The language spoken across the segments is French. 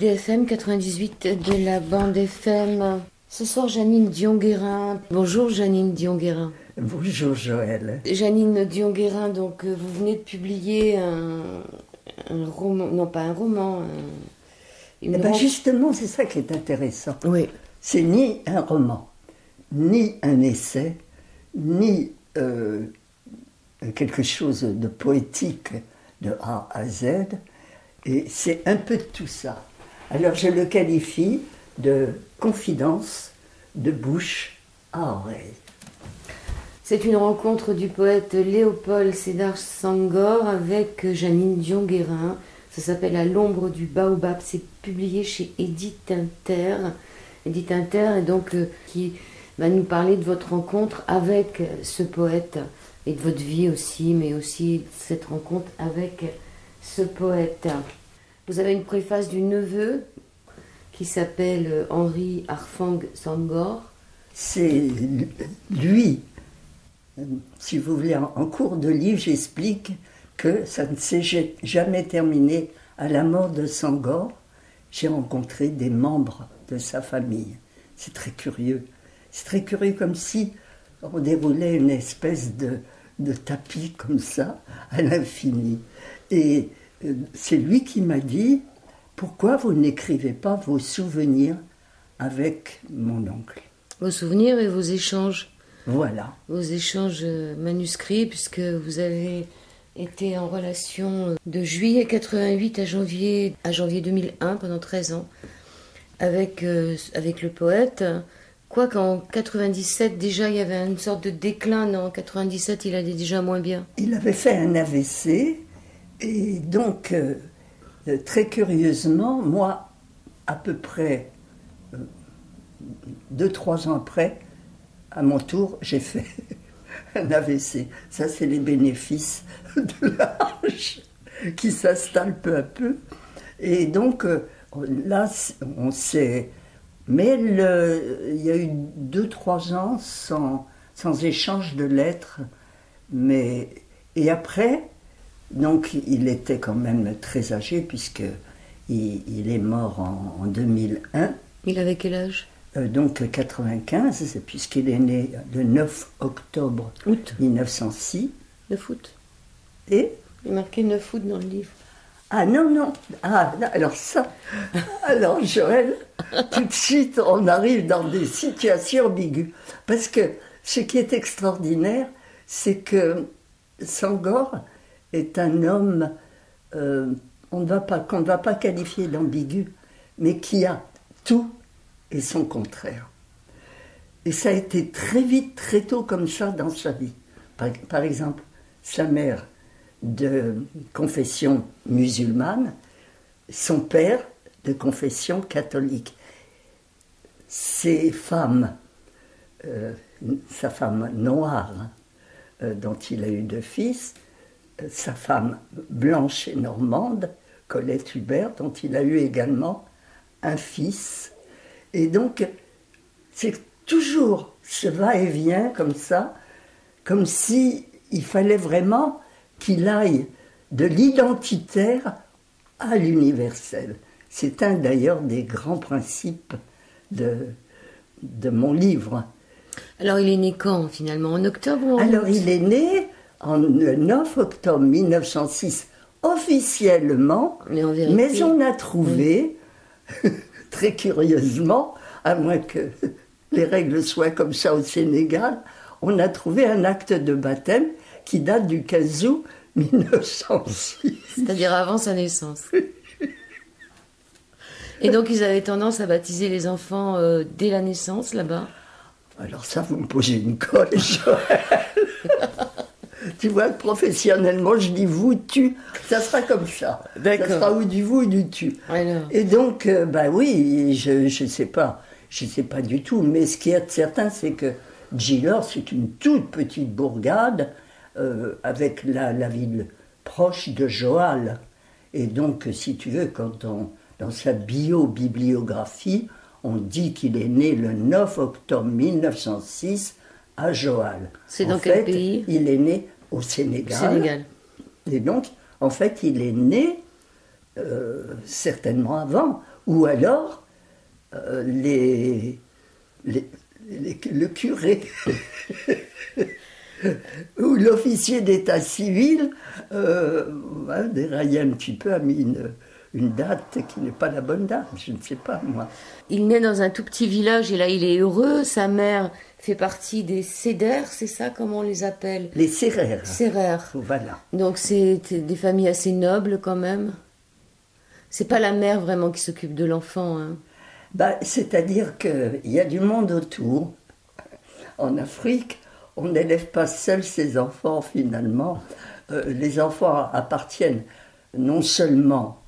IDFM 98 de la bande FM. Ce soir, Janine Dion-Guérin. Bonjour Janine Dion-Guérin. Bonjour Joël. Janine Dion-Guérin, donc vous venez de publier un roman, non pas un roman. Justement, c'est ça qui est intéressant. Oui. C'est ni un roman, ni un essai, ni quelque chose de poétique de A à Z. Et c'est un peu de tout ça. Alors je le qualifie de confidence de bouche à oreille. C'est une rencontre du poète Léopold Sédar Senghor avec Janine Dion-Guérin. Ça s'appelle À l'ombre du baobab. C'est publié chez Édite Inter. Édite Inter, et donc qui va nous parler de votre rencontre avec ce poète et de votre vie aussi, mais aussi cette rencontre avec ce poète. Vous avez une préface du neveu qui s'appelle Henri Arfang Senghor. C'est lui. Si vous voulez, en cours de livre, j'explique que ça ne s'est jamais terminé. À la mort de Senghor, j'ai rencontré des membres de sa famille. C'est très curieux. C'est très curieux, comme si on déroulait une espèce de tapis comme ça, à l'infini. Et c'est lui qui m'a dit « Pourquoi vous n'écrivez pas vos souvenirs avec mon oncle ?» Vos souvenirs et vos échanges. Voilà. Vos échanges manuscrits, puisque vous avez été en relation de juillet 88 à janvier 2001, pendant 13 ans, avec le poète. Quoiqu'en 97, déjà, il y avait une sorte de déclin. En 97, il allait déjà moins bien. Il avait fait un AVC, et donc, très curieusement, moi, à peu près 2-3 ans après, à mon tour, j'ai fait un AVC. Ça, c'est les bénéfices de l'âge qui s'installent peu à peu. Et donc, là, on s'est... Mais il y a eu 2-3 ans sans échange de lettres. Et après, donc, il était quand même très âgé, puisqu'il est mort en 2001. Il avait quel âge ? Donc 95, puisqu'il est né le 9 octobre 1906. 9 août. Et il est marqué 9 août dans le livre. Ah non. Ah, alors ça. Alors Joël, tout de suite, on arrive dans des situations ambiguës. Parce que ce qui est extraordinaire, c'est que Senghor est un homme qu'on ne va pas qualifier d'ambigu, mais qui a tout et son contraire. Et ça a été très vite, très tôt comme ça dans sa vie. Par exemple, sa mère de confession musulmane, son père de confession catholique. Ses femmes, sa femme noire, dont il a eu 2 fils, sa femme blanche et normande, Colette Hubert, dont il a eu également un fils. Et donc, c'est toujours ce va-et-vient comme ça, comme si il fallait vraiment qu'il aille de l'identitaire à l'universel. C'est un d'ailleurs des grands principes de mon livre. Alors il est né quand finalement ? En octobre ou en Alors août ? il est né le 9 octobre 1906 officiellement, mais on a trouvé... Très curieusement, à moins que les règles soient comme ça au Sénégal, on a trouvé un acte de baptême qui date du 15 août 1906. C'est-à-dire avant sa naissance. Et donc ils avaient tendance à baptiser les enfants dès la naissance là-bas ? Alors ça, vous me posez une colle, Joël. Tu vois, professionnellement, je dis vous, tu, ça sera comme ça. D'accord. Ça sera ou du vous ou du tu. Alors. Et donc, oui, je sais pas du tout, mais ce qui est certain, c'est que Gillor, c'est une toute petite bourgade, avec la ville proche de Joal. Et donc, si tu veux, dans sa bibliographie, on dit qu'il est né le 9 octobre 1906 à Joal. C'est dans quel pays ? Il est né au Sénégal. Et donc, en fait, il est né certainement avant, Ou alors, le curé ou l'officier d'état civil déraillait un petit peu, a mis une date qui n'est pas la bonne date, je ne sais pas moi. Il naît dans un tout petit village et là il est heureux. Sa mère fait partie des Cédères, c'est ça comment on les appelle? Les Sérères. Sérères. Voilà. Donc c'est des familles assez nobles quand même. C'est pas la mère vraiment qui s'occupe de l'enfant. Hein. C'est-à-dire qu'il y a du monde autour. En Afrique, on n'élève pas seul ses enfants finalement. Les enfants appartiennent non seulement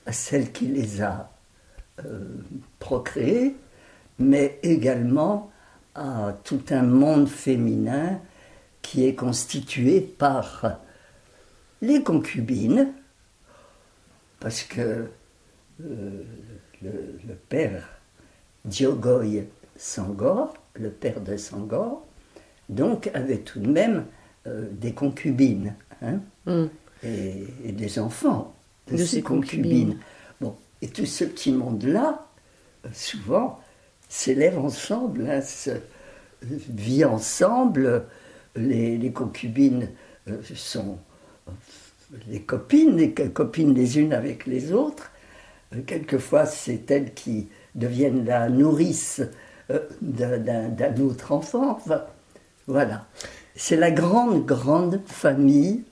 à celle qui les a procréés, mais également à tout un monde féminin qui est constitué par les concubines, parce que le père Diogoye Sangor, le père de Sangor, donc avait tout de même des concubines et des enfants de ces concubines. Bon, et tout ce petit monde-là, souvent, s'élève ensemble, vit ensemble. Les concubines sont les copines les unes avec les autres. Quelquefois, c'est elles qui deviennent la nourrice d'un autre enfant. Enfin, voilà. C'est la grande famille.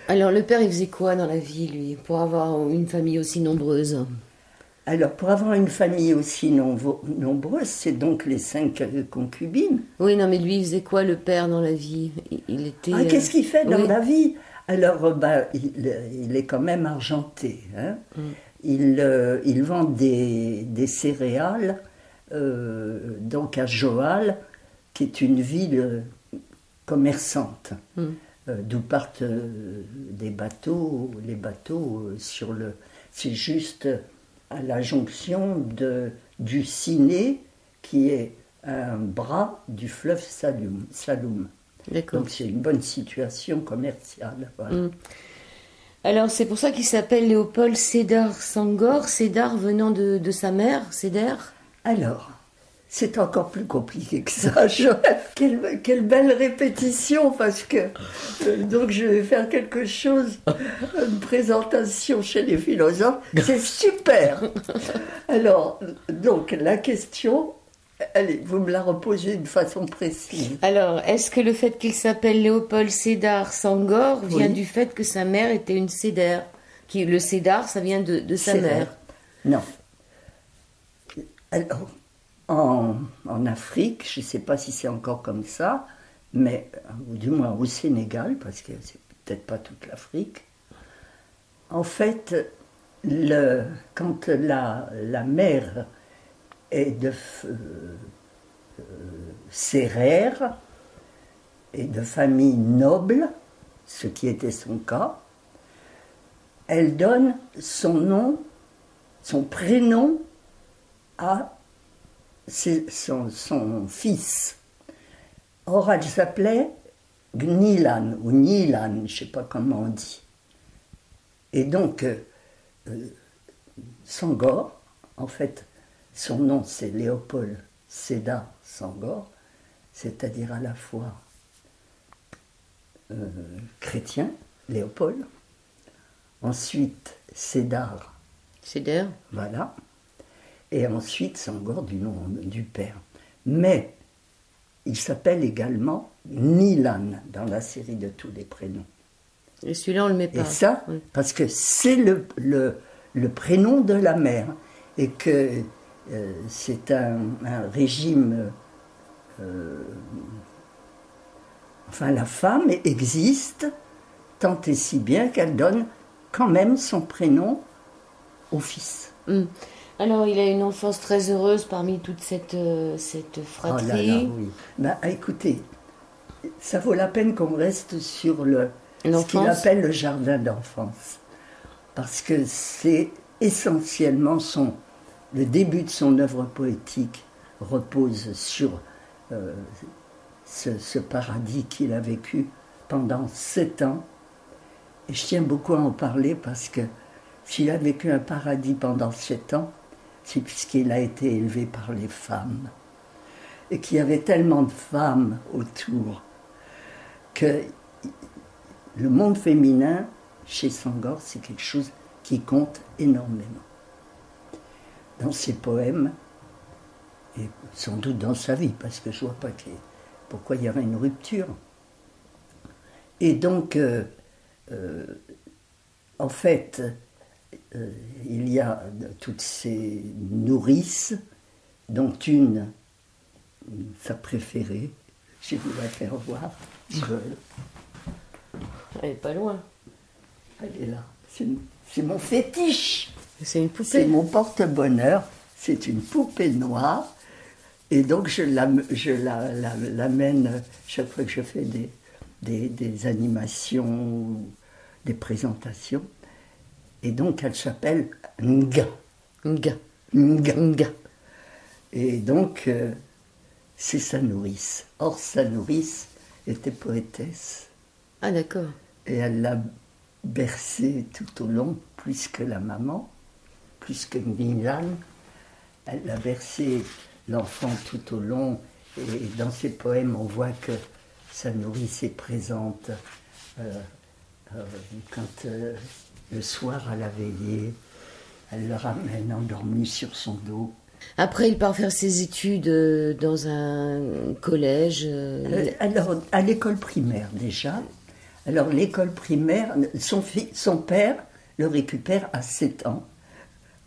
Alors, le père, il faisait quoi dans la vie, lui, pour avoir une famille aussi nombreuse? Alors, pour avoir une famille aussi nombreuse, c'est donc les 5 concubines. Oui, non, mais lui, il faisait quoi, le père, dans la vie? Il était... Ah, qu'est-ce qu'il fait dans la vie? Alors, il est quand même argenté. Hein. Il vend des céréales donc à Joal, qui est une ville commerçante, d'où partent des bateaux. Les bateaux c'est juste à la jonction du Ciné, qui est un bras du fleuve Saloum. D'accord. Donc c'est une bonne situation commerciale. Voilà. Alors c'est pour ça qu'il s'appelle Léopold Sédar Senghor, Sédar venant de sa mère, Sédar. Alors, c'est encore plus compliqué que ça, Joël. Quelle belle répétition, parce que donc je vais faire quelque chose, une présentation chez les philosophes, c'est super. Alors, donc la question, allez, vous me la reposez d'une façon précise. Alors, est-ce que le fait qu'il s'appelle Léopold Sédar Senghor vient du fait que sa mère était une Sédère? Le Sédar, ça vient de sa mère? Non. Alors, en Afrique, je ne sais pas si c'est encore comme ça, mais ou du moins au Sénégal, parce que c'est peut-être pas toute l'Afrique, en fait, quand la mère est de Sérère et de famille noble, ce qui était son cas, elle donne son prénom à son fils. Or, elle s'appelait Gnilan, ou Nilan, je ne sais pas comment on dit. Et donc, Senghor, en fait, son nom c'est Léopold Sédar Senghor, c'est-à-dire à la fois chrétien, Léopold, ensuite Sédar, voilà, et ensuite Senghor du nom du père. Mais il s'appelle également Nilan dans la série de tous les prénoms. Et celui-là, on le met pas. Et ça, parce que c'est le prénom de la mère, et que c'est un régime... enfin, la femme existe tant et si bien qu'elle donne quand même son prénom au fils. Alors, il a une enfance très heureuse parmi toute cette fratrie. Oh là là, oui. Écoutez, ça vaut la peine qu'on reste sur ce qu'il appelle le jardin d'enfance. Parce que c'est essentiellement le début de son œuvre poétique repose sur ce paradis qu'il a vécu pendant 7 ans. Et je tiens beaucoup à en parler parce que s'il a vécu un paradis pendant 7 ans, c'est puisqu'il a été élevé par les femmes. Et qu'il y avait tellement de femmes autour que le monde féminin, chez Senghor, c'est quelque chose qui compte énormément. Dans ses poèmes, et sans doute dans sa vie, parce que je ne vois pas pourquoi il y aurait une rupture. Et donc, en fait, il y a toutes ces nourrices, dont une, sa préférée, je vais vous la faire voir. Elle est pas loin. Elle est là. C'est mon fétiche. C'est une poupée. C'est mon porte-bonheur. C'est une poupée noire. Et donc je l'amène chaque fois que je fais des animations, des présentations. Et donc elle s'appelle Nga. Nga. Nga. Nga. Et donc c'est sa nourrice. Or sa nourrice était poétesse. Ah d'accord. Et elle l'a bercée tout au long, plus que la maman, plus que Gnilane. Elle l'a bercé l'enfant tout au long. Et dans ses poèmes, on voit que sa nourrice est présente quand le soir à la veillée, elle le ramène endormi sur son dos. Après, il part faire ses études dans un collège. Alors, à l'école primaire déjà. Alors, l'école primaire, son père le récupère à 7 ans.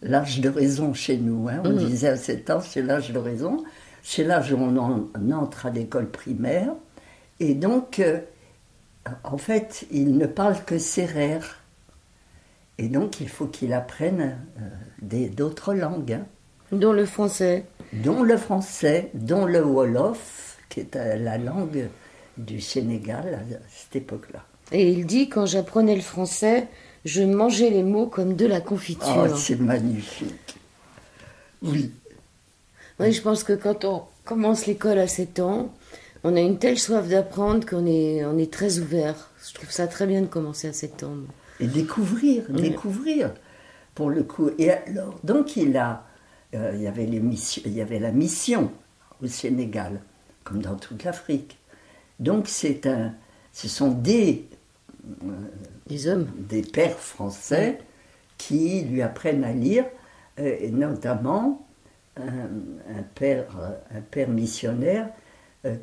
L'âge de raison chez nous, hein. On disait à 7 ans, c'est l'âge de raison. C'est l'âge où on entre à l'école primaire. Et donc, en fait, il ne parle que sérère. Et donc, il faut qu'il apprenne d'autres langues. Hein. Dont le français. Dont le français, dont le Wolof, qui est la langue du Sénégal à cette époque-là. Et il dit, quand j'apprenais le français, je mangeais les mots comme de la confiture. Oh, c'est magnifique. Oui. Oui, je pense que quand on commence l'école à 7 ans, on a une telle soif d'apprendre qu'on est très ouvert. Je trouve ça très bien de commencer à 7 ans. Et découvrir, pour le coup. Et alors, donc il y avait la mission au Sénégal, comme dans toute l'Afrique. Donc ce sont des hommes, des pères français qui lui apprennent à lire, et notamment un père missionnaire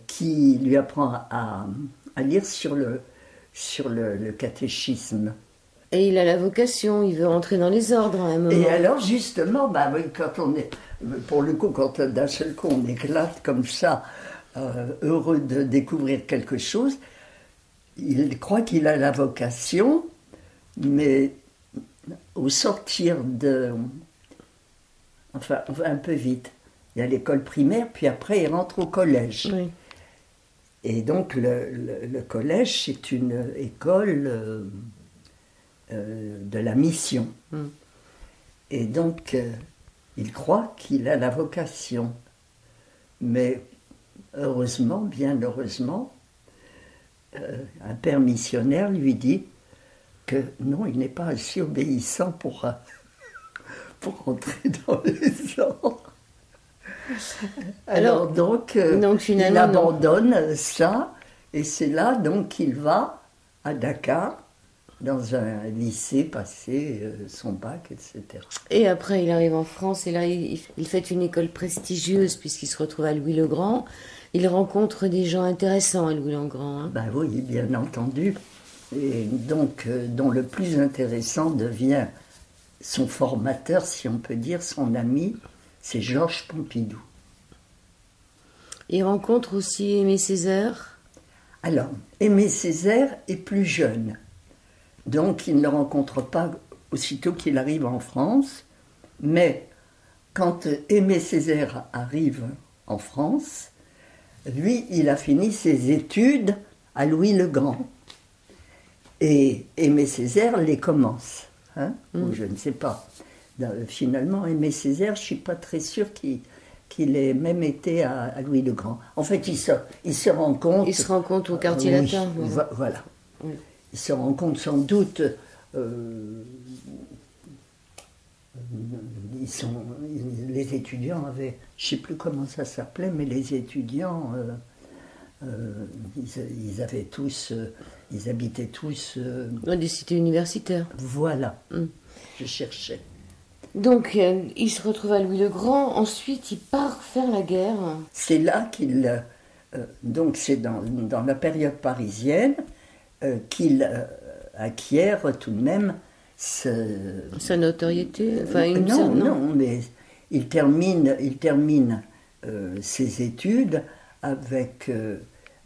qui lui apprend à lire sur le catéchisme. Et il a la vocation, il veut rentrer dans les ordres à un moment. Et alors justement, quand on est, pour le coup, quand d'un seul coup on éclate comme ça, heureux de découvrir quelque chose, il croit qu'il a la vocation, mais au sortir enfin un peu vite. Il y a l'école primaire, puis après il rentre au collège. Oui. Et donc le collège, c'est une école de la mission. Et donc il croit qu'il a la vocation. Mais heureusement, bien heureusement, un père missionnaire lui dit que non, il n'est pas assez obéissant pour entrer dans les ordres. Alors donc il abandonne ça, et c'est là donc qu'il va à Dakar, dans un lycée, passer son bac, etc. Et après, il arrive en France, et là, il fait une école prestigieuse, puisqu'il se retrouve à Louis-le-Grand. Il rencontre des gens intéressants à Louis-le-Grand. Hein. Ben oui, bien entendu. Et donc, dont le plus intéressant devient son formateur, si on peut dire, son ami, c'est Georges Pompidou. Il rencontre aussi Aimé Césaire. Alors, Aimé Césaire est plus jeune. Donc, il ne le rencontre pas aussitôt qu'il arrive en France. Mais quand Aimé Césaire arrive en France, lui, il a fini ses études à Louis-le-Grand. Et Aimé Césaire les commence. Hein, ou je ne sais pas. Finalement, Aimé Césaire, je ne suis pas très sûre qu'il ait même été à Louis-le-Grand. En fait, il se rencontre... Il se rencontre au quartier latin. Voilà. Oui. Il se rencontre sans doute Les étudiants avaient, je ne sais plus comment ça s'appelait, mais les étudiants, ils avaient tous, ils habitaient tous. Dans des cités universitaires. Voilà, je cherchais. Donc, il se retrouve à Louis le Grand. Ensuite, il part faire la guerre. C'est là qu'il, donc c'est dans la période parisienne qu'il acquiert tout de même sa notoriété. Enfin, non, mais il termine ses études avec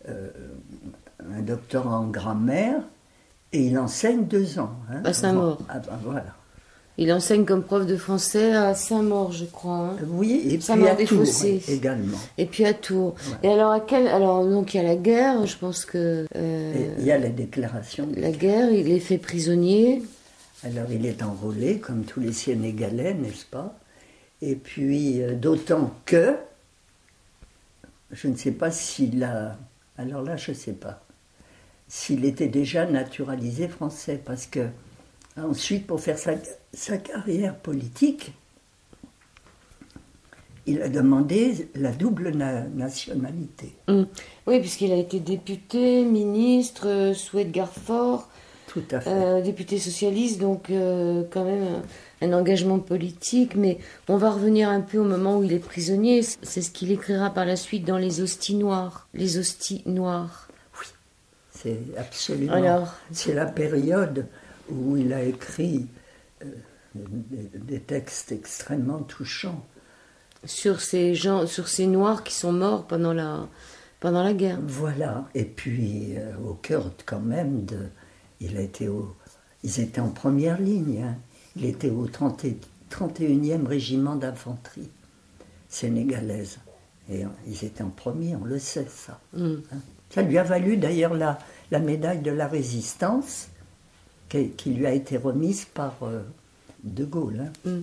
un doctorat en grammaire et il enseigne 2 ans. Hein, à Saint-Maur. Voilà. Il enseigne comme prof de français à Saint-Maur, je crois. Hein. Oui, et puis à Tours également. Et puis à Tours. Ouais. Et alors donc il y a la guerre, je pense que... il y a la déclaration. La guerre, il est fait prisonnier. Alors il est enrôlé, comme tous les Sénégalais, n'est-ce pas? Et puis, d'autant que, je ne sais pas s'il a... Alors là, je ne sais pas. S'il était déjà naturalisé français, parce que ensuite, pour faire sa carrière politique, il a demandé la double nationalité. Oui, puisqu'il a été député, ministre, sous Edgar Faure. Tout à fait. Député socialiste, donc quand même un engagement politique. Mais on va revenir un peu au moment où il est prisonnier. C'est ce qu'il écrira par la suite dans Les Hosties Noires. Les Hosties Noires. Oui, c'est absolument... Alors, c'est la période où il a écrit des textes extrêmement touchants. Sur ces Noirs qui sont morts pendant la guerre. Voilà, et puis au cœur quand même de... ils étaient en première ligne. Hein. Il était au 31e régiment d'infanterie sénégalaise. Et ils étaient en premier, on le sait, ça. Hein. Ça lui a valu d'ailleurs la médaille de la Résistance, qui lui a été remise par De Gaulle. Hein.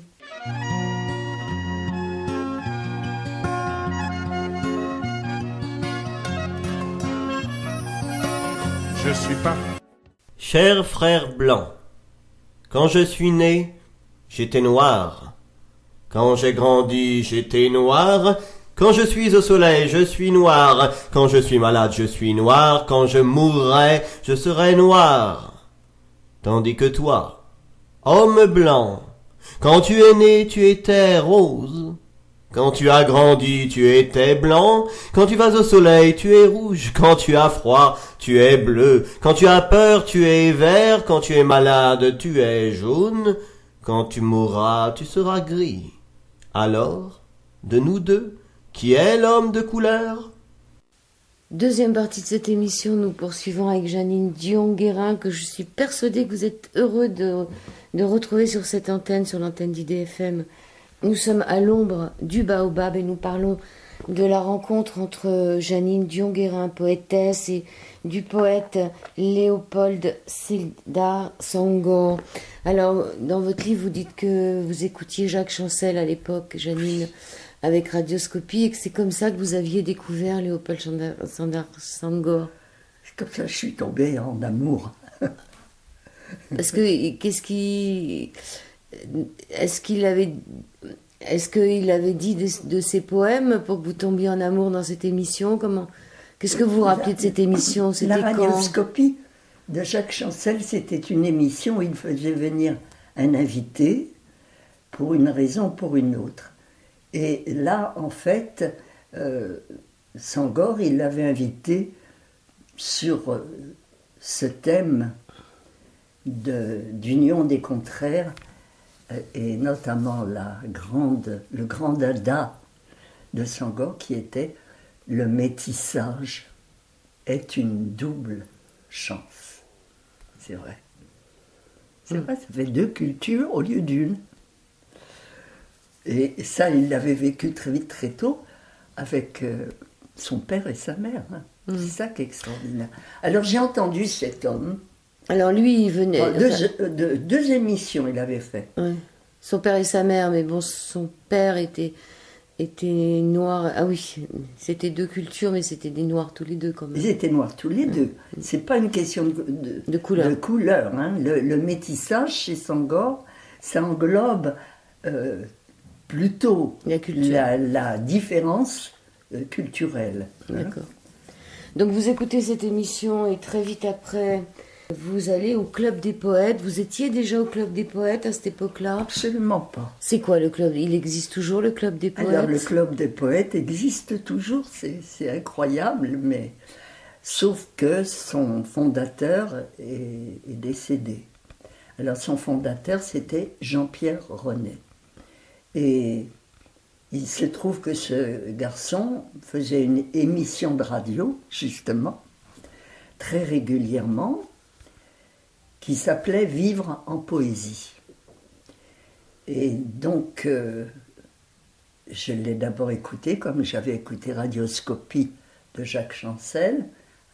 Je suis pas... Cher frère blanc, quand je suis né, j'étais noir. Quand j'ai grandi, j'étais noir. Quand je suis au soleil, je suis noir. Quand je suis malade, je suis noir. Quand je mourrai, je serai noir. Tandis que toi, homme blanc, quand tu es né, tu étais rose. Quand tu as grandi, tu étais blanc. Quand tu vas au soleil, tu es rouge. Quand tu as froid, tu es bleu. Quand tu as peur, tu es vert. Quand tu es malade, tu es jaune. Quand tu mourras, tu seras gris. Alors, de nous deux, qui est l'homme de couleur? Deuxième partie de cette émission, nous poursuivons avec Jeannine Dion-Guérin, que je suis persuadée que vous êtes heureux de retrouver sur cette antenne, sur l'antenne d'IDFM. Nous sommes à l'ombre du Baobab et nous parlons de la rencontre entre Jeannine Dion-Guérin, poétesse, et du poète Léopold Sédar Senghor. Alors, dans votre livre, vous dites que vous écoutiez Jacques Chancel à l'époque, Jeannine, avec Radioscopie, et que c'est comme ça que vous aviez découvert Léopold Sédar Senghor. C'est comme ça que je suis tombée en amour. Parce que, est-ce qu'il avait dit de ses poèmes pour que vous tombiez en amour dans cette émission? Qu'est-ce que vous vous rappelez de cette émission? La Radioscopie de Jacques Chancel, c'était une émission où il faisait venir un invité pour une raison ou pour une autre. Et là, en fait, Senghor, il l'avait invité sur ce thème d'union des contraires, et notamment le grand dada de Senghor, qui était le métissage est une double chance. C'est vrai. C'est vrai, ça fait 2 cultures au lieu d'une. Et ça, il l'avait vécu très vite, très tôt, avec son père et sa mère. Hein. C'est ça qui est extraordinaire. Alors j'ai entendu cet homme. Alors lui, il venait... Deux émissions il avait fait. Ouais. Son père et sa mère, mais bon, son père était noir. Ah oui, c'était 2 cultures, mais c'était des noirs tous les deux quand même. Ils étaient noirs tous les deux. C'est pas une question de couleur. Hein. Le métissage chez Senghor, ça englobe plutôt La culture. la différence culturelle. hein. D'accord. Donc vous écoutez cette émission et très vite après, vous allez au Club des Poètes. Vous étiez déjà au Club des Poètes à cette époque-là? Absolument pas. C'est quoi le club? Il existe toujours le Club des Poètes? Alors, le Club des Poètes existe toujours, c'est incroyable, mais sauf que son fondateur est décédé. Alors, son fondateur, c'était Jean-Pierre Renet. Et il se trouve que ce garçon faisait une émission de radio, justement, très régulièrement, qui s'appelait Vivre en poésie. Et donc, je l'ai d'abord écouté, comme j'avais écouté Radioscopie de Jacques Chancel,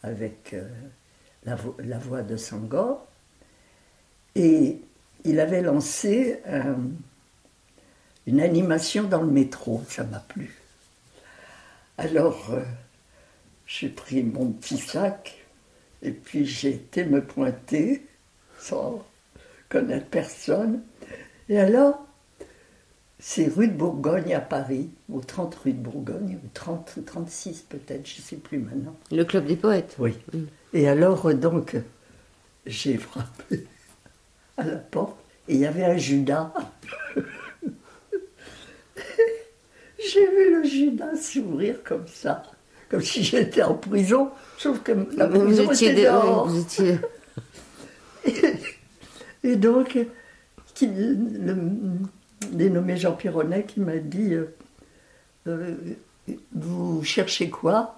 avec la voix de Sangor. Et il avait lancé une animation dans le métro, ça m'a plu. Alors, j'ai pris mon petit sac, et puis j'ai été me pointer, sans connaître personne. Et alors, c'est rue de Bourgogne à Paris, au 30 rue de Bourgogne, ou 30, 36 peut-être, je ne sais plus maintenant. Le Club des Poètes? Oui. Et alors, donc, j'ai frappé à la porte, et il y avait un Judas. J'ai vu le Judas s'ouvrir comme ça, comme si j'étais en prison, sauf que la prison était dehors. Vous étiez... Et donc, le dénommé Jean-Pierre Renet qui m'a dit vous cherchez quoi?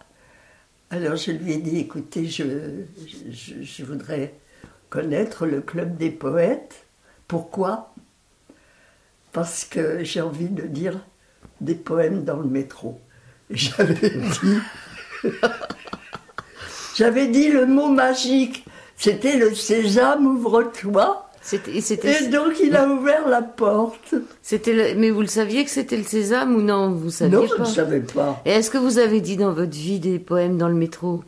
Alors je lui ai dit écoutez, je voudrais connaître le Club des Poètes. Pourquoi? Parce que j'ai envie de dire des poèmes dans le métro. Et j'avais dit le mot magique, c'était le sésame, ouvre-toi. Et donc il a ouvert la porte. Mais vous le saviez que c'était le sésame ou non? Vous saviez Non, pas? je ne savais pas. Et est-ce que vous avez dit dans votre vie des poèmes dans le métro?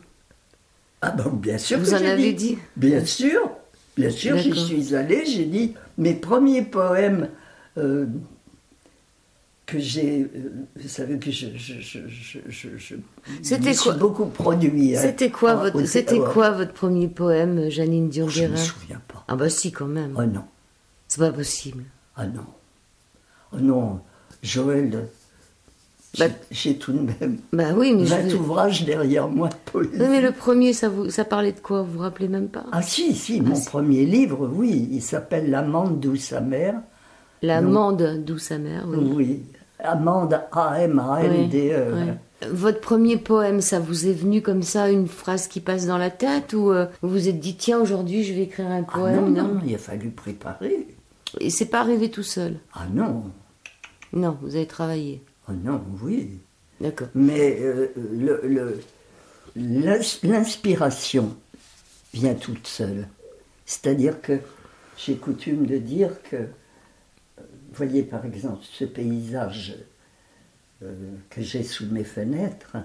Ah ben bien sûr vous que en j'ai avez dit? Bien sûr, j'y D'accord. suis allée, j'ai dit mes premiers poèmes que j'ai, vous savez que je me suis beaucoup produit. C'était quoi votre premier poème, Jeannine Dion-Guérin? Je ne me souviens pas. Ah bah si, quand même. Oh non. C'est pas possible. Ah non. Oh non, Joël, j'ai tout de même bah oui, mais 20 ouvrages derrière moi de poésie. Non mais le premier, ça parlait de quoi? Vous vous rappelez même pas? Ah si, mon premier livre, oui, il s'appelle L'amande douce amère. L'amande douce amère, oui. Oui, amande, A-M-A-N-D-E. Oui. Votre premier poème, ça vous est venu comme ça, une phrase qui passe dans la tête, ou vous vous êtes dit, tiens, aujourd'hui, je vais écrire un poème? Non, il a fallu préparer. Et c'est pas arrivé tout seul? Ah non. Non, vous avez travaillé? Ah non, oui. D'accord. Mais l'inspiration vient toute seule. C'est-à-dire que j'ai coutume de dire que, vous voyez par exemple ce paysage que j'ai sous mes fenêtres,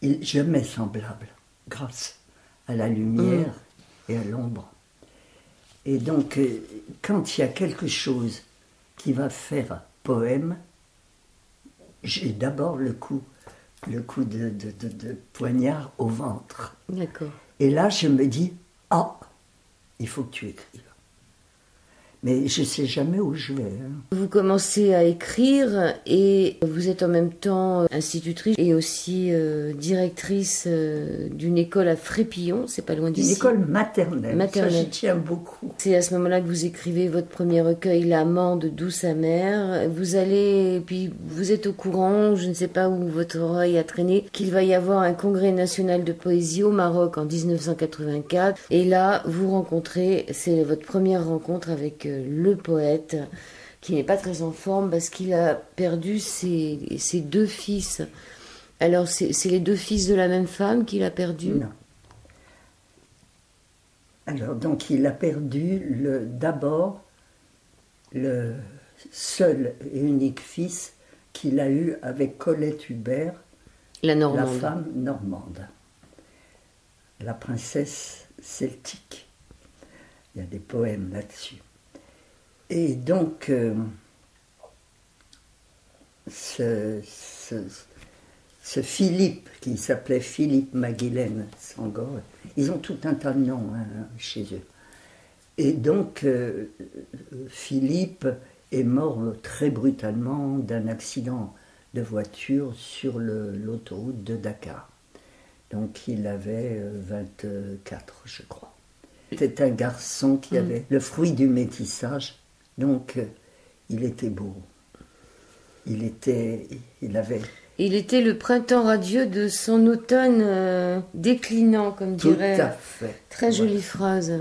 il n'est jamais semblable, grâce à la lumière et à l'ombre. Et donc, quand il y a quelque chose qui va faire poème, j'ai d'abord le coup de poignard au ventre. D'accord. Et là, je me dis, il faut que tu écrives. Mais je ne sais jamais où je vais. Vous commencez à écrire et vous êtes en même temps institutrice et aussi directrice d'une école à Frépillon, c'est pas loin d'ici. Une école maternelle. Ça, j'y tiens beaucoup. C'est à ce moment-là que vous écrivez votre premier recueil, L'amande douce amère. Vous allez, puis vous êtes au courant, je ne sais pas où votre oreille a traîné, qu'il va y avoir un congrès national de poésie au Maroc en 1984. Et là, vous rencontrez, c'est votre première rencontre avec le poète, qui n'est pas très en forme parce qu'il a perdu ses deux fils. Alors, c'est les deux fils de la même femme qu'il a perdu? Non. Alors, donc, il a perdu d'abord le seul et unique fils qu'il a eu avec Colette Hubert, la femme normande, la princesse celtique. Il y a des poèmes là-dessus. Et donc, ce Philippe, qui s'appelait Philippe Maguilène Sangor, ils ont tout un tas de noms chez eux. Et donc, Philippe est mort très brutalement d'un accident de voiture sur l'autoroute de Dakar. Donc il avait 24, je crois. C'était un garçon qui avait le fruit du métissage, donc il était beau. Il était le printemps radieux de son automne déclinant, comme dirait. Tout à fait. Très jolie phrase.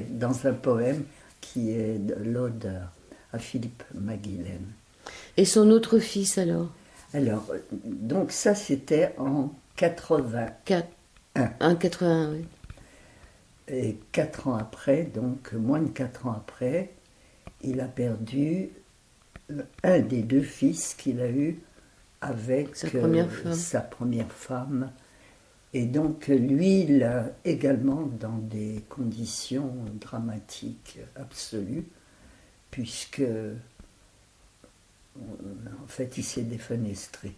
Dans un poème qui est l'ode à Philippe Maguilène. Et son autre fils alors? Alors, donc ça c'était en 81. En 81, oui. Et 4 ans après, donc moins de 4 ans après, il a perdu un des 2 fils qu'il a eu avec sa première femme. Et donc lui, il a également dans des conditions dramatiques absolues, puisque en fait il s'est défenestré.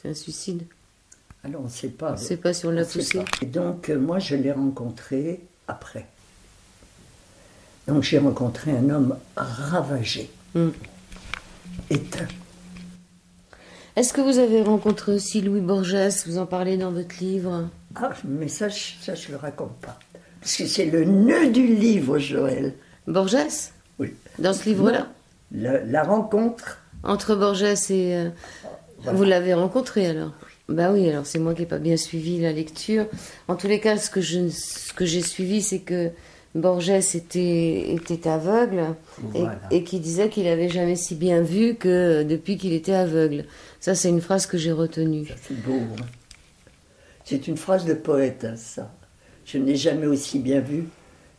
C'est un suicide. Alors on ne sait pas. On ne sait pas si on l'a poussé. Et donc moi je l'ai rencontré après. Donc j'ai rencontré un homme ravagé, éteint. Est-ce que vous avez rencontré aussi Louis Borges? Vous en parlez dans votre livre. Ah, mais ça je ne le raconte pas. Parce que c'est le nœud du livre, Joël. Borges? Oui. Dans ce livre-là? La rencontre. Entre Borges et... Voilà. Vous l'avez rencontré alors? Bah oui, alors c'est moi qui n'ai pas bien suivi la lecture. En tous les cas, ce que j'ai suivi, c'est que Borges était aveugle, voilà. et qui disait qu'il n'avait jamais si bien vu que depuis qu'il était aveugle. Ça, c'est une phrase que j'ai retenue. Ça, c'est beau. Hein. C'est une phrase de poète, hein, ça. Je n'ai jamais aussi bien vu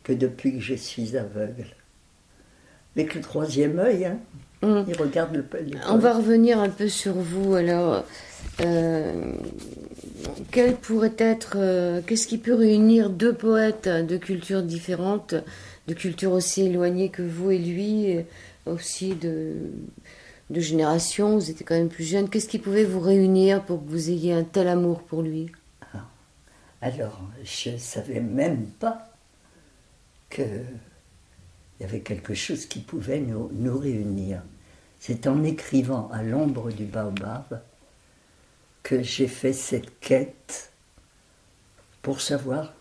que depuis que je suis aveugle. Avec le 3e œil, hein. Il regarde le poète. On va revenir un peu sur vous, alors. Quel pourrait être, qu'est-ce qui peut réunir 2 poètes de cultures différentes, de cultures aussi éloignées que vous et lui, aussi de génération, vous étiez quand même plus jeune. Qu'est-ce qui pouvait vous réunir pour que vous ayez un tel amour pour lui? Alors, je ne savais même pas qu'il y avait quelque chose qui pouvait nous réunir. C'est en écrivant à l'ombre du baobab que j'ai fait cette quête pour savoir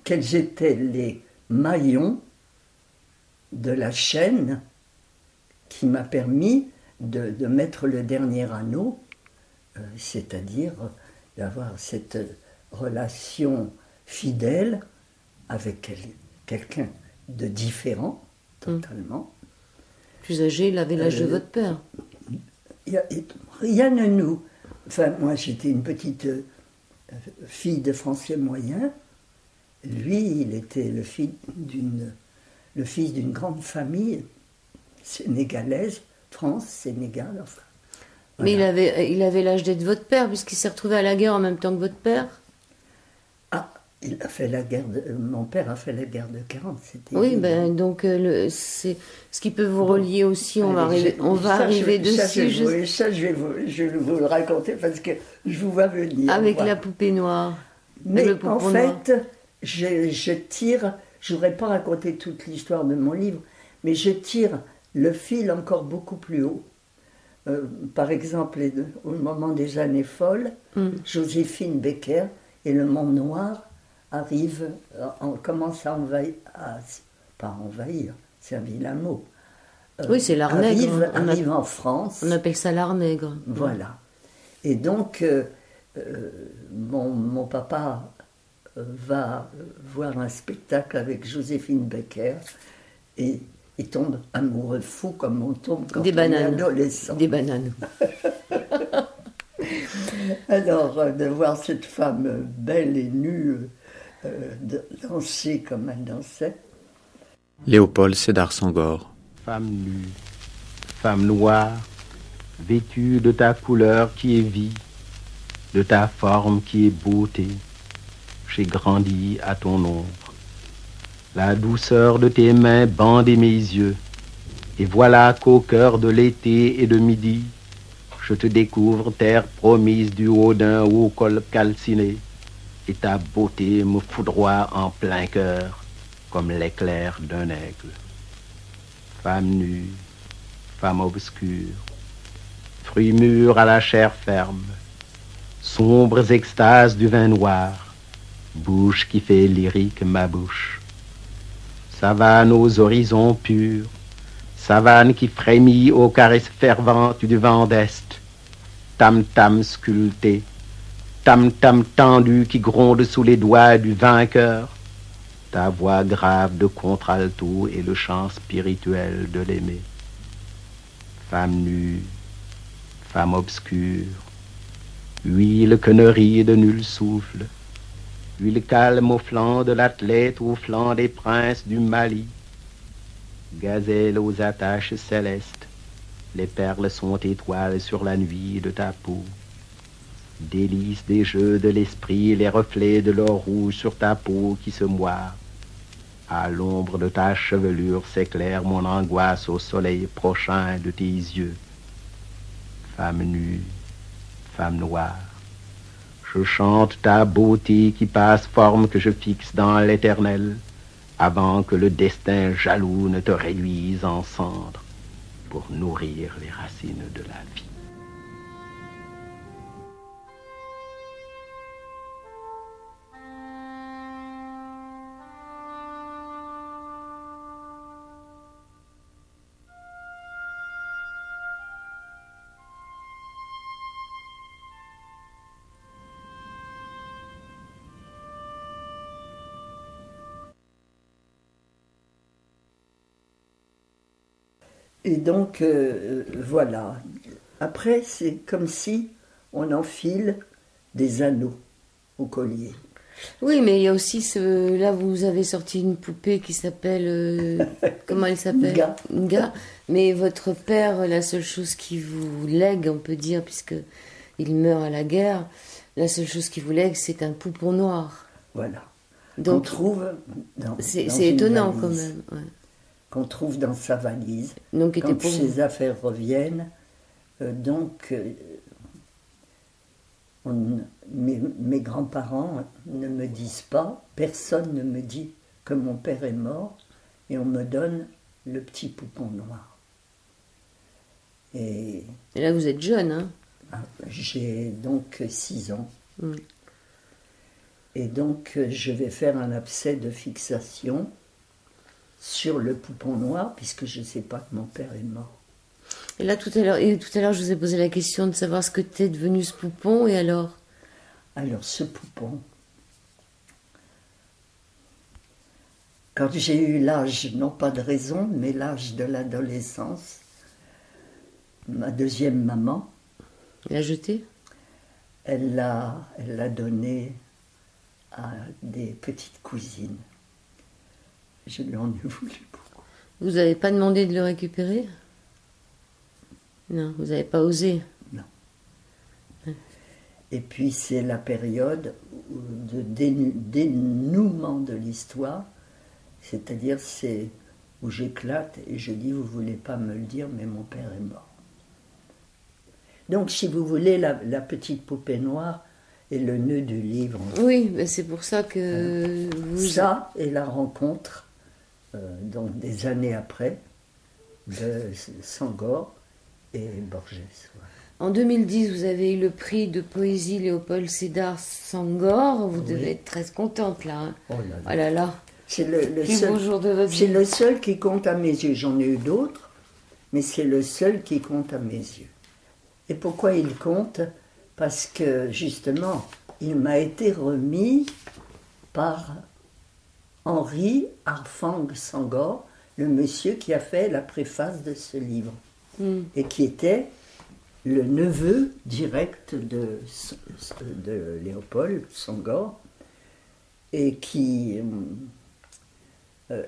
quels étaient les maillons de la chaîne qui m'a permis de mettre le dernier anneau, c'est-à-dire d'avoir cette relation fidèle avec quelqu'un de différent, totalement. Plus âgé, il avait l'âge de votre père. Rien ne nous... Enfin, moi, j'étais une petite fille de français moyen. Lui, il était le fils d'une grande famille sénégalaise, France, Sénégal, enfin. Voilà. Mais il avait l'âge d'être votre père, puisqu'il s'est retrouvé à la guerre en même temps que votre père. Ah, il a fait la guerre mon père a fait la guerre de 40, c'était... Oui, ben, donc c'est ce qui peut vous relier aussi, on va arriver dessus. Ça, je vais vous le raconter parce que je vous vois venir. Avec la poupée noire. Mais en fait, je tire, je ne voudrais pas raconter toute l'histoire de mon livre, mais je tire le fil encore beaucoup plus haut. Par exemple, au moment des années folles, Joséphine Baker et le Monde Noir arrivent, commencent à envahir, pas envahir, c'est un vilain mot. Oui, c'est l'art nègre. Arrive en France. On appelle ça l'art nègre. Voilà. Et donc, mon papa va voir un spectacle avec Joséphine Baker et il tombe amoureux fou comme on tombe quand on est adolescent. Des bananes. Alors, de voir cette femme belle et nue danser comme elle dansait. Léopold Sédar Senghor. Femme nue, femme noire, vêtue de ta couleur qui est vie, de ta forme qui est beauté, j'ai grandi à ton ombre. La douceur de tes mains bandait mes yeux. Et voilà qu'au cœur de l'été et de midi, je te découvre terre promise du haut d'un haut col calciné, et ta beauté me foudroie en plein cœur, comme l'éclair d'un aigle. Femme nue, femme obscure, fruits mûrs à la chair ferme, sombres extases du vin noir, bouche qui fait lyrique ma bouche. Savane aux horizons purs, savane qui frémit aux caresses ferventes du vent d'Est, tam-tam sculpté, tam-tam tendu qui gronde sous les doigts du vainqueur, ta voix grave de contralto et le chant spirituel de l'aimer. Femme nue, femme obscure, huile que ne rit de nul souffle, huile calme au flanc de l'athlète, au flanc des princes du Mali. Gazelle aux attaches célestes, les perles sont étoiles sur la nuit de ta peau. Délices des jeux de l'esprit, les reflets de l'or rouge sur ta peau qui se moire. À l'ombre de ta chevelure s'éclaire mon angoisse au soleil prochain de tes yeux. Femme nue, femme noire, je chante ta beauté qui passe forme que je fixe dans l'éternel, avant que le destin jaloux ne te réduise en cendres pour nourrir les racines de la vie. Et donc, voilà. Après, c'est comme si on enfile des anneaux au collier. Oui, mais il y a aussi ce... Là, vous avez sorti une poupée qui s'appelle... comment elle s'appelle? Nga. Nga. Mais votre père, la seule chose qui vous lègue, on peut dire, puisque il meurt à la guerre, la seule chose qu'il vous lègue, c'est un poupon noir. Voilà. Donc, on trouve dans c'est une étonnant valise, quand même. Ouais. Qu'on trouve dans sa valise. Donc, quand ses affaires reviennent. Mes grands-parents ne me disent pas, personne ne me dit que mon père est mort, et on me donne le petit poupon noir. Et là, vous êtes jeune, hein? J'ai donc 6 ans. Mm. Et donc, je vais faire un abcès de fixation sur le poupon noir, puisque je ne sais pas que mon père est mort. Et là, tout à l'heure, je vous ai posé la question de savoir ce que t'es devenu ce poupon, et alors? Alors, ce poupon, quand j'ai eu l'âge, non pas de raison, mais l'âge de l'adolescence, ma deuxième maman... Elle l'a jeté? Elle l'a donné à des petites cousines. Je lui en ai voulu beaucoup. Vous n'avez pas demandé de le récupérer? Non, vous n'avez pas osé? Non. Et puis c'est la période de dénouement de l'histoire, c'est-à-dire c'est où j'éclate et je dis, vous ne voulez pas me le dire, mais mon père est mort. Donc si vous voulez, la petite poupée noire est le nœud du livre. Oui, mais c'est pour ça que... Ça et la rencontre, donc des années après, de Sangor et Borges. Ouais. En 2010, vous avez eu le prix de poésie Léopold Sédar Senghor. Vous devez être très contente, là. Hein. Oh là là. Oh là là. C'est le seul qui compte à mes yeux. J'en ai eu d'autres, mais c'est le seul qui compte à mes yeux. Et pourquoi il compte? Parce que, justement, il m'a été remis par Henri Arfang Senghor, le monsieur qui a fait la préface de ce livre, et qui était le neveu direct de Léopold Senghor, et qui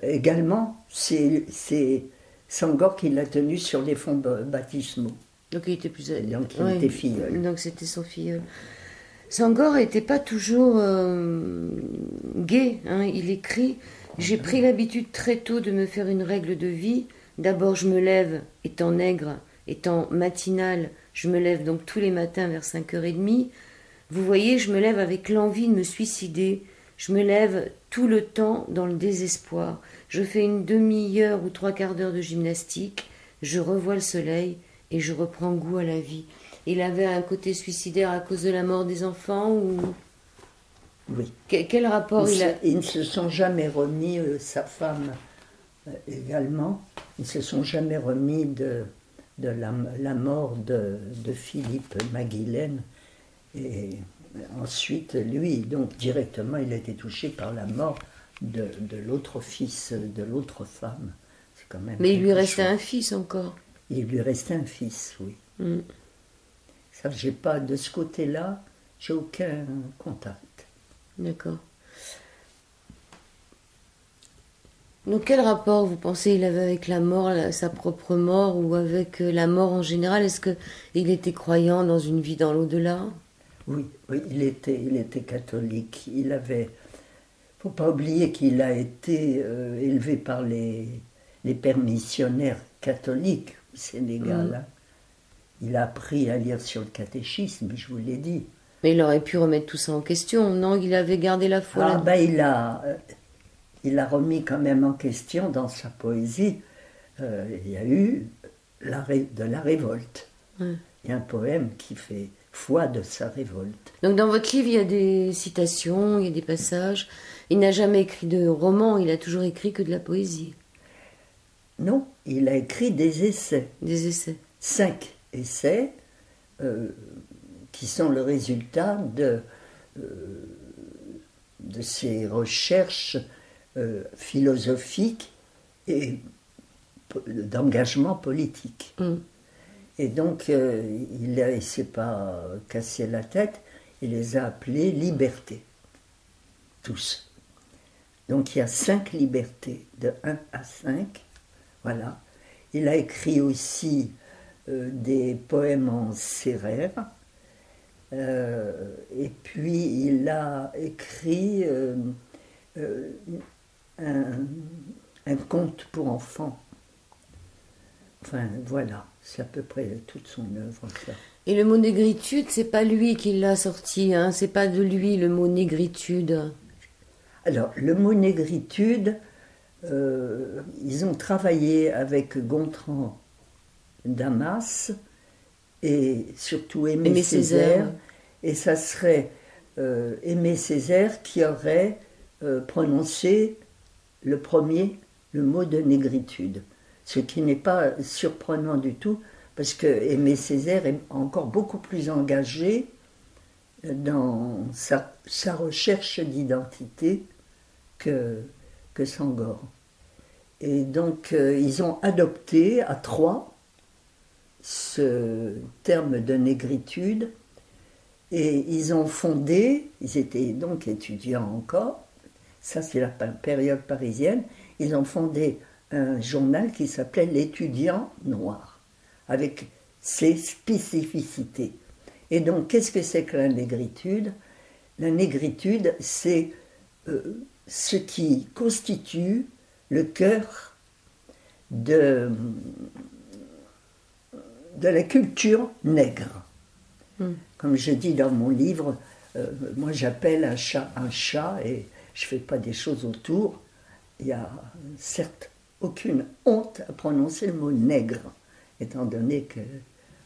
également, c'est Senghor qui l'a tenu sur les fonds baptismaux. Donc il était plus... Donc il était filleul. Donc c'était son filleul. Senghor n'était pas toujours gai, hein. Il écrit J'ai pris l'habitude très tôt de me faire une règle de vie. D'abord, je me lève, étant nègre, étant matinale, je me lève donc tous les matins vers 5h30. Vous voyez, je me lève avec l'envie de me suicider. Je me lève tout le temps dans le désespoir. Je fais une demi-heure ou 3/4 d'heure de gymnastique, je revois le soleil et je reprends goût à la vie. Il avait un côté suicidaire à cause de la mort des enfants ou... Oui. Quel rapport il a... Ils ne se sont jamais remis, sa femme également, ils ne se sont jamais remis de la mort de Philippe Maguilène. Et ensuite, lui, donc directement, il a été touché par la mort de l'autre fils, de l'autre femme. C'est quand même. Mais il lui restait un fils encore. Il lui restait un fils, oui. Ça, j'ai pas, de ce côté-là, j'ai aucun contact. D'accord. Donc quel rapport vous pensez il avait avec la mort, sa propre mort, ou avec la mort en général? Est-ce qu'il était croyant dans une vie dans l'au-delà? Oui, il était catholique. Il avait... faut pas oublier qu'il a été élevé par les pères missionnaires catholiques au Sénégal. Hein. Il a appris à lire sur le catéchisme, je vous l'ai dit. Mais il aurait pu remettre tout ça en question, non? Il avait gardé la foi là-dedans. Il a remis quand même en question dans sa poésie. Il y a eu de la révolte. Il y a un poème qui fait foi de sa révolte. Donc dans votre livre, il y a des citations, il y a des passages. Il n'a jamais écrit de roman, il a toujours écrit que de la poésie. Non, il a écrit des essais. Des essais. 5 essais qui sont le résultat de ses recherches philosophiques et d'engagement politique. Et donc, il ne s'est pas cassé la tête, il les a appelés libertés, tous. Donc il y a 5 libertés, de 1 à 5, voilà. Il a écrit aussi des poèmes en sérère, et puis il a écrit un conte pour enfants. Enfin, voilà, c'est à peu près toute son œuvre, ça. Et le mot négritude, c'est pas lui qui l'a sorti, hein, c'est pas de lui le mot négritude. Alors, le mot négritude, ils ont travaillé avec Gontran Damas et surtout Aimé Césaire. Et ça serait Aimé Césaire qui aurait prononcé le mot de négritude. Ce qui n'est pas surprenant du tout, parce que Aimé Césaire est encore beaucoup plus engagé dans sa recherche d'identité que Senghor. Et donc, ils ont adopté à 3 ce terme de négritude, et ils ont fondé, ils étaient donc étudiants encore, ça c'est la période parisienne, ils ont fondé un journal qui s'appelait L'Étudiant Noir, avec ses spécificités. Et donc, qu'est-ce que c'est que la négritude? La négritude, c'est ce qui constitue le cœur de la culture nègre. Comme je dis dans mon livre, moi j'appelle un chat et je ne fais pas des choses autour. Il n'y a certes aucune honte à prononcer le mot nègre, étant donné que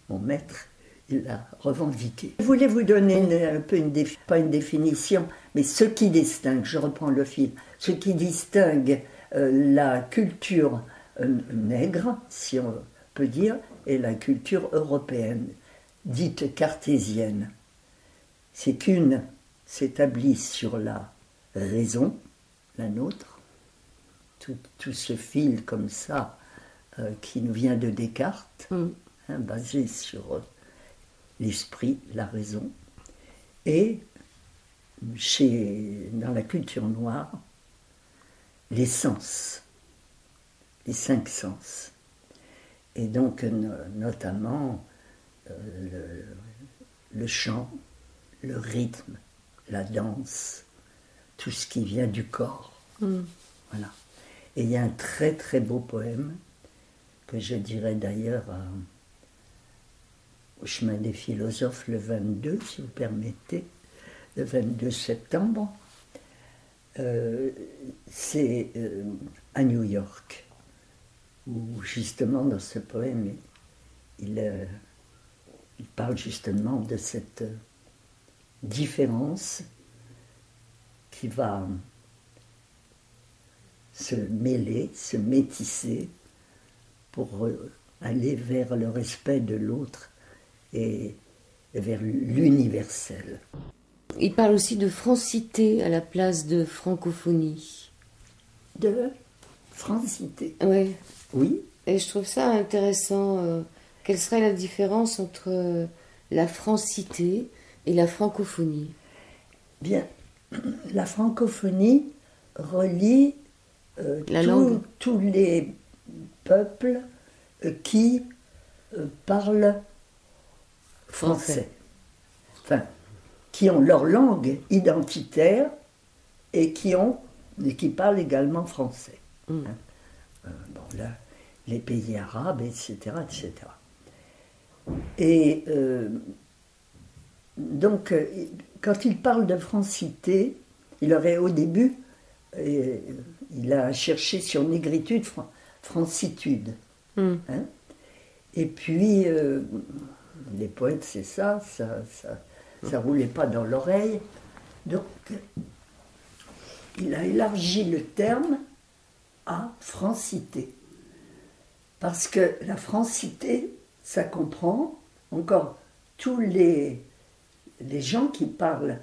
mon maître, il l'a revendiqué. Je voulais vous donner un peu pas une définition, mais ce qui distingue, je reprends le fil, ce qui distingue la culture nègre, si on peut dire, et la culture européenne, dite cartésienne. C'est qu'une s'établit sur la raison, la nôtre, tout ce fil comme ça qui nous vient de Descartes, basé sur l'esprit, la raison, et dans la culture noire, les sens, les 5 sens. Et donc, notamment, le chant, le rythme, la danse, tout ce qui vient du corps. Voilà. Et il y a un très très beau poème, que je dirais d'ailleurs au chemin des philosophes le 22, si vous permettez, le 22 septembre. C'est à New York, où justement dans ce poème, il parle justement de cette différence qui va se mêler, se métisser pour aller vers le respect de l'autre et vers l'universel. Il parle aussi de francité à la place de francophonie. De francité. Ouais. Oui. Et je trouve ça intéressant. Quelle serait la différence entre la francité et la francophonie? Bien, la francophonie relie La langue. tous les peuples qui parlent français. Enfin, qui ont leur langue identitaire et qui parlent également français. Mm. Bon, là, les pays arabes, etc., etc. Et donc, quand il parle de francité, il aurait au début, il a cherché sur négritude, francitude. Mm. Hein? Et puis, les poètes, c'est ça roulait pas dans l'oreille. Donc, il a élargi le terme à francité. Parce que la francité, ça comprend encore tous les gens qui parlent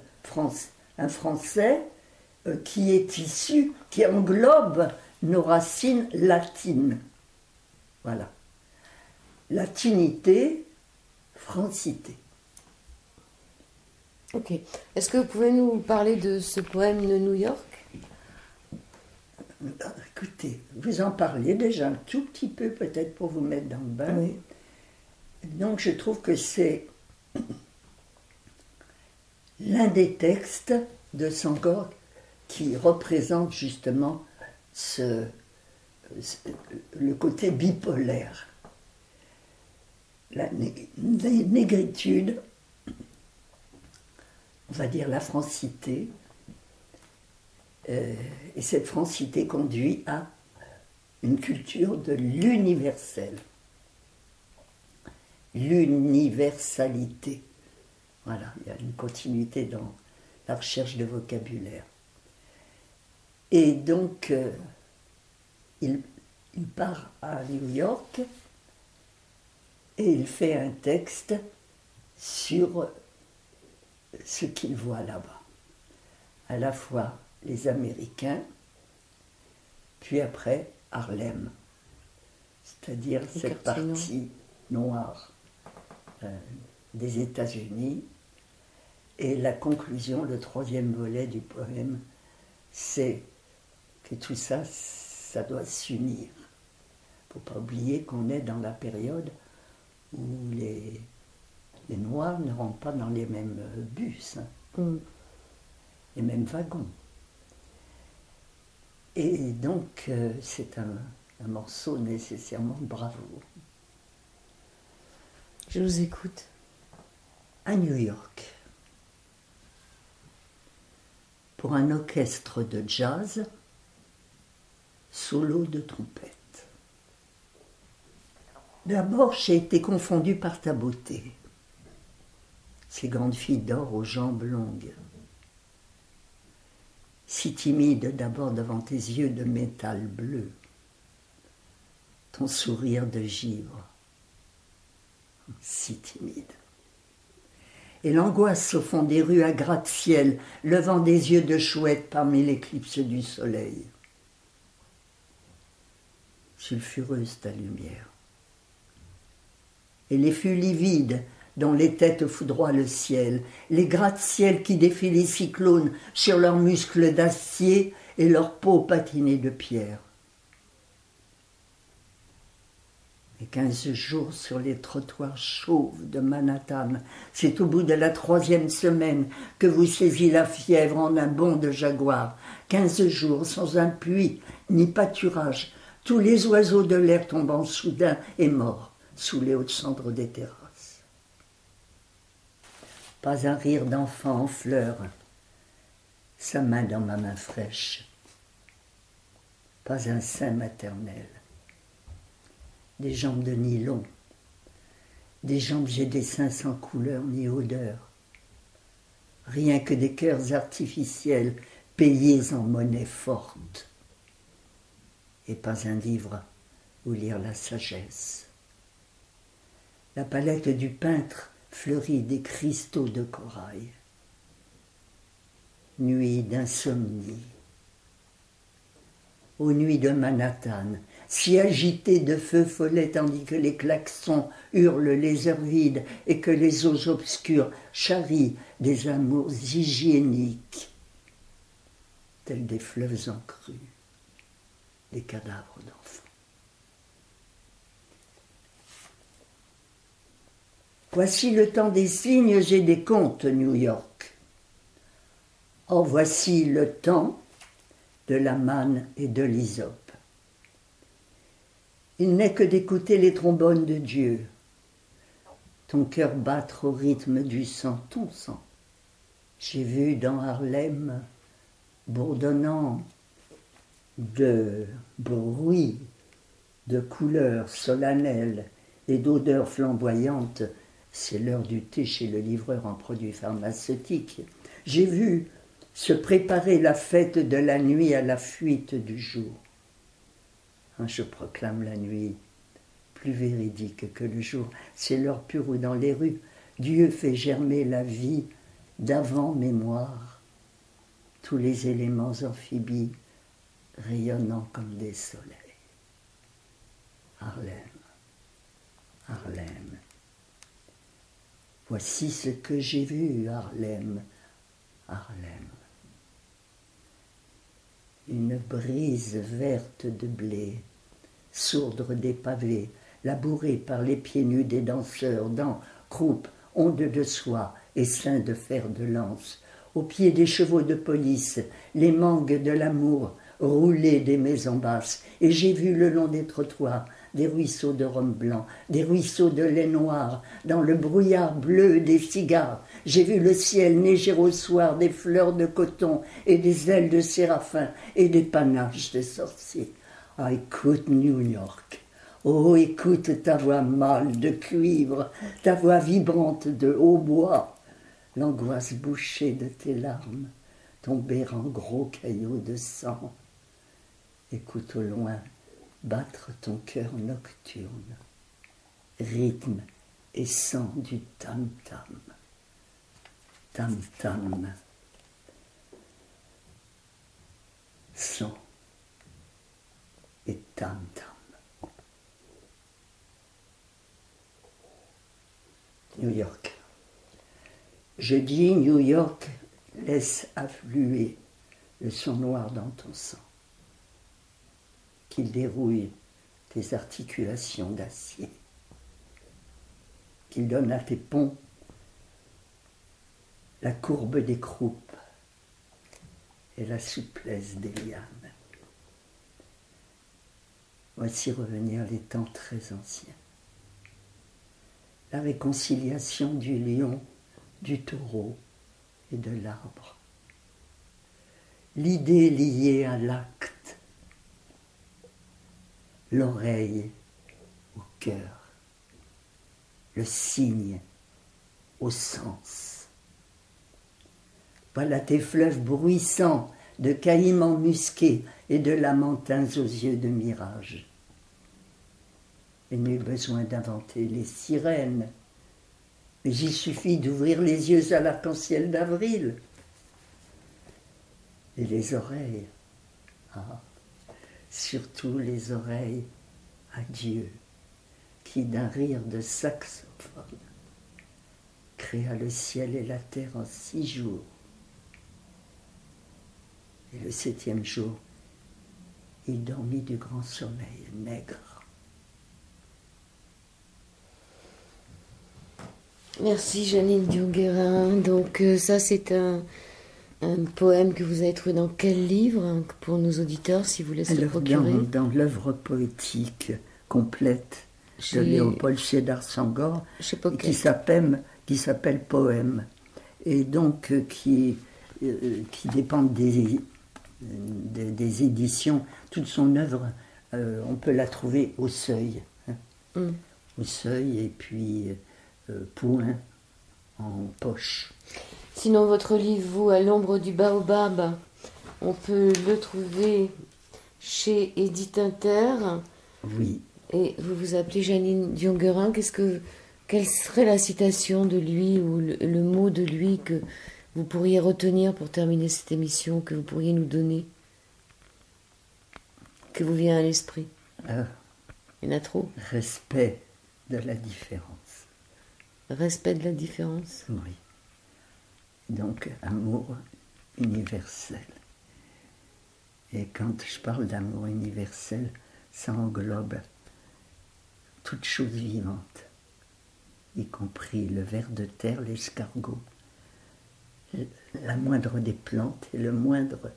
un français qui est issu, qui englobe nos racines latines. Voilà. Latinité, francité. Ok. Est-ce que vous pouvez nous parler de ce poème de New York? Écoutez, vous en parliez déjà un tout petit peu, peut-être pour vous mettre dans le bain. Oui. Donc je trouve que c'est l'un des textes de Senghor qui représente justement le côté bipolaire. La négritude, on va dire la francité, et cette francité conduit à une culture de l'universel. L'universalité. Voilà, il y a une continuité dans la recherche de vocabulaire. Et donc, il part à New York et il fait un texte sur ce qu'il voit là-bas. À la fois les Américains, puis après Harlem, c'est-à-dire cette partie noire des États-Unis. Et la conclusion, le troisième volet du poème, c'est que tout ça, ça doit s'unir. Il ne faut pas oublier qu'on est dans la période où les Noirs ne rentrent pas dans les mêmes bus, les mêmes wagons. Et donc, c'est un morceau nécessairement de bravoure. Je vous écoute. À New York, pour un orchestre de jazz, solo de trompette. D'abord, j'ai été confondue par ta beauté, ces grandes filles d'or aux jambes longues, si timide d'abord devant tes yeux de métal bleu, ton sourire de givre, si timide. Et l'angoisse au fond des rues à gratte-ciel, levant des yeux de chouette parmi l'éclipse du soleil. Sulfureuse ta lumière. Et les fûts livides dont les têtes foudroient le ciel, les gratte-ciel qui défient les cyclones sur leurs muscles d'acier et leurs peaux patinées de pierre. Et 15 jours sur les trottoirs chauves de Manhattan. C'est au bout de la 3e semaine que vous saisit la fièvre en un bond de jaguar. 15 jours sans un puits ni pâturage. Tous les oiseaux de l'air tombant soudain et morts sous les hautes cendres des terrasses. Pas un rire d'enfant en fleurs, sa main dans ma main fraîche. Pas un sein maternel. Des jambes de nylon, des jambes et des seins sans couleur ni odeur. Rien que des cœurs artificiels payés en monnaie forte. Et pas un livre où lire la sagesse. La palette du peintre fleurit des cristaux de corail. Nuit d'insomnie. Aux nuits de Manhattan, si agitées de feux follets tandis que les klaxons hurlent les heures vides et que les eaux obscures charrient des amours hygiéniques, tels des fleuves en crue, des cadavres d'enfants. Voici le temps des signes et des contes, New York. Oh, voici le temps de la manne et de l'hysope. Il n'est que d'écouter les trombones de Dieu, ton cœur battre au rythme du sang, ton sang. J'ai vu dans Harlem, bourdonnant de bruit, de couleurs solennelles et d'odeurs flamboyantes, c'est l'heure du thé chez le livreur en produits pharmaceutiques. J'ai vu se préparer la fête de la nuit à la fuite du jour. Je proclame la nuit plus véridique que le jour. C'est l'heure pure où dans les rues, Dieu fait germer la vie d'avant-mémoire. Tous les éléments amphibies rayonnant comme des soleils. Harlem, Harlem. Voici ce que j'ai vu, Harlem, Harlem. Une brise verte de blé, sourdre des pavés, labourée par les pieds nus des danseurs, dents, croupes, ondes de soie et seins de fer de lance, au pied des chevaux de police, les mangues de l'amour, roulées des maisons basses, et j'ai vu le long des trottoirs des ruisseaux de rhum blanc, des ruisseaux de lait noir, dans le brouillard bleu des cigares. J'ai vu le ciel neiger au soir des fleurs de coton et des ailes de séraphin et des panaches de sorciers. Ah, écoute New York, oh, écoute ta voix mâle de cuivre, ta voix vibrante de hautbois, l'angoisse bouchée de tes larmes, tomber en gros caillots de sang. Écoute au loin battre ton cœur nocturne, rythme et sang du tam-tam, tam-tam, sang et tam-tam. New York. Je dis New York, laisse affluer le son noir dans ton sang, qu'il dérouille tes articulations d'acier, qu'il donne à tes ponts la courbe des croupes et la souplesse des lianes. Voici revenir les temps très anciens. La réconciliation du lion, du taureau et de l'arbre. L'idée liée à l'acte, l'oreille au cœur, le signe au sens. Voilà tes fleuves bruissants de caïmans musqués et de lamantins aux yeux de mirage. Il n'est besoin d'inventer les sirènes, mais il suffit d'ouvrir les yeux à l'arc-en-ciel d'avril. Et les oreilles, ah, surtout les oreilles à Dieu, qui d'un rire de saxophone créa le ciel et la terre en 6 jours. Et le 7e jour, il dormit du grand sommeil nègre. Merci Janine Dion-Guérin. Donc ça c'est un poème que vous avez trouvé dans quel livre, hein, pour nos auditeurs, si vous voulez se le procurer? Dans l'œuvre poétique complète de Léopold Sédar Senghor, qui s'appelle Poème, et donc qui dépend des éditions. Toute son œuvre, on peut la trouver au Seuil, hein. Au Seuil, et puis point en poche. Sinon, votre livre, vous, À l'ombre du baobab, on peut le trouver chez Édith Inter. Oui. Et vous vous appelez Janine Dion-Guérin. Quelle serait la citation de lui ou le mot de lui que vous pourriez retenir pour terminer cette émission, que vous pourriez nous donner, que vous vient à l'esprit? Il y en a trop. Respect de la différence. Respect de la différence. Oui. Donc, amour universel. Et quand je parle d'amour universel, ça englobe toute chose vivante, y compris le ver de terre, l'escargot, la moindre des plantes et le moindre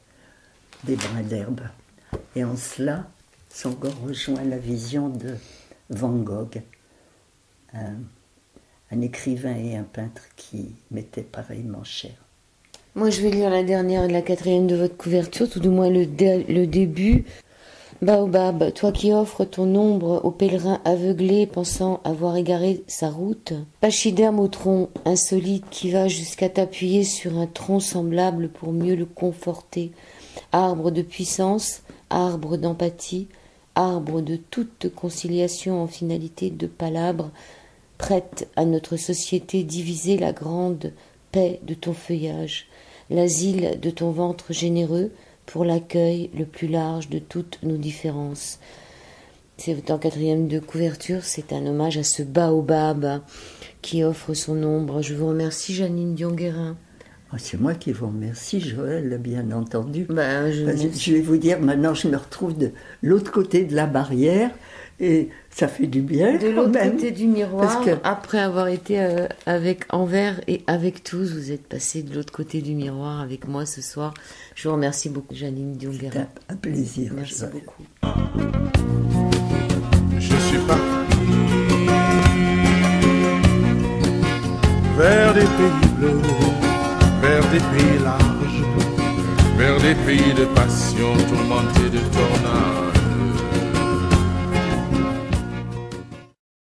des brins d'herbe. Et en cela, Senghor rejoint la vision de Van Gogh, un écrivain et un peintre qui m'étaient pareillement chers. Moi, je vais lire la dernière et la quatrième de votre couverture, tout du moins le début. Baobab, toi qui offres ton ombre au pèlerin aveuglé pensant avoir égaré sa route, pachyderme au tronc insolite qui va jusqu'à t'appuyer sur un tronc semblable pour mieux le conforter, arbre de puissance, arbre d'empathie, arbre de toute conciliation en finalité de palabre, prête à notre société diviser la grande paix de ton feuillage, l'asile de ton ventre généreux pour l'accueil le plus large de toutes nos différences. C'est en quatrième de couverture, c'est un hommage à ce baobab qui offre son ombre. Je vous remercie Janine Dion-Guérin. C'est moi qui vous remercie, Joël, bien entendu. Je vais vous dire, maintenant je me retrouve de l'autre côté de la barrière et ça fait du bien. De l'autre côté du miroir, parce que... après avoir été avec Anvers et avec tous, vous êtes passé de l'autre côté du miroir avec moi ce soir. Je vous remercie beaucoup, Janine Dion-Guérin. C'est un plaisir. Merci Joël. beaucoup. Je suis parti vers des pays bleus, vers des pays larges, vers des pays de passion tourmentés de tornades.